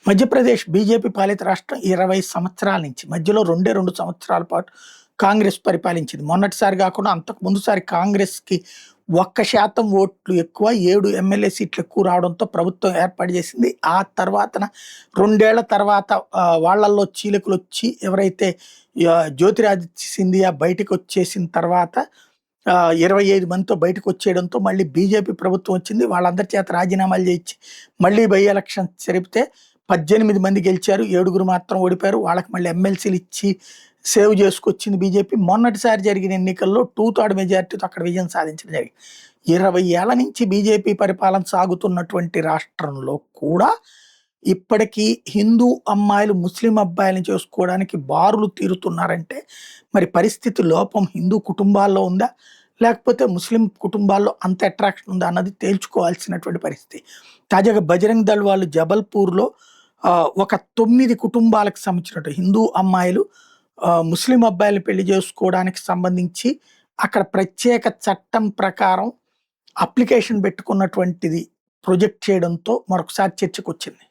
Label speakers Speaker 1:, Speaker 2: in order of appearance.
Speaker 1: Madhya Pradesh BJP పాలిత రాష్ట్రం 20 సంవత్సరాల నుంచి మధ్యలో 2 సంవత్సరాల పాటు కాంగ్రెస్ పరిపాలించింది. మొన్నటిసారి కాకుండా అంతకు ముందుసారి కాంగ్రెస్‌కి 1% ఓట్లు ఎక్కువ, 7 ఎమ్మెల్యే సీట్లు ఎక్కువ రావడంతో ప్రభుత్వం ఏర్పాటు చేసింది. ఆ తర్వాతన 2 ఏళ్ల తర్వాత వాళ్ళల్లో చీలికలొచ్చి ఎవరైతే జ్యోతిరాదిత్య సింధియా బయటకొచ్చేసిన తర్వాత 25 మందితో బయటకొచ్చేయడంతో మళ్ళీ బీజేపీ ప్రభుత్వం వచ్చింది. వాళ్ళందరి చేత రాజీనామాలు చేయించి మళ్ళీ బై ఎలక్షన్స్ జరిపితే 18 మంది గెలిచారు. 7 మాత్రం ఓడిపోయారు. వాళ్ళకి మళ్ళీ ఎమ్మెల్సీలు ఇచ్చి సేవ్ చేసుకొచ్చింది బీజేపీ. మొన్నటిసారి జరిగిన ఎన్నికల్లో 2/3 మెజారిటీతో అక్కడ విజయం సాధించడం జరిగింది. 20 ఏళ్ల నుంచి బీజేపీ పరిపాలన సాగుతున్నటువంటి రాష్ట్రంలో కూడా ఇప్పటికీ హిందూ అమ్మాయిలు ముస్లిం అబ్బాయిలను చేసుకోవడానికి బారులు తీరుతున్నారంటే మరి పరిస్థితి లోపం హిందూ కుటుంబాల్లో ఉందా? లేకపోతే ముస్లిం కుటుంబాల్లో అంత అట్రాక్షన్ ఉందా అన్నది తేల్చుకోవాల్సినటువంటి పరిస్థితి. తాజాగా బజరంగ్ దళ్ వాళ్ళు జబల్పూర్‌లో ఒక 9 కుటుంబాలకు సంబంధించినట్టు హిందూ అమ్మాయిలు ముస్లిం అబ్బాయిలు పెళ్లి చేసుకోవడానికి సంబంధించి అక్కడ ప్రత్యేక చట్టం ప్రకారం అప్లికేషన్ పెట్టుకున్నటువంటిది ప్రొజెక్ట్ చేయడంతో మరొకసారి చర్చకొచ్చింది.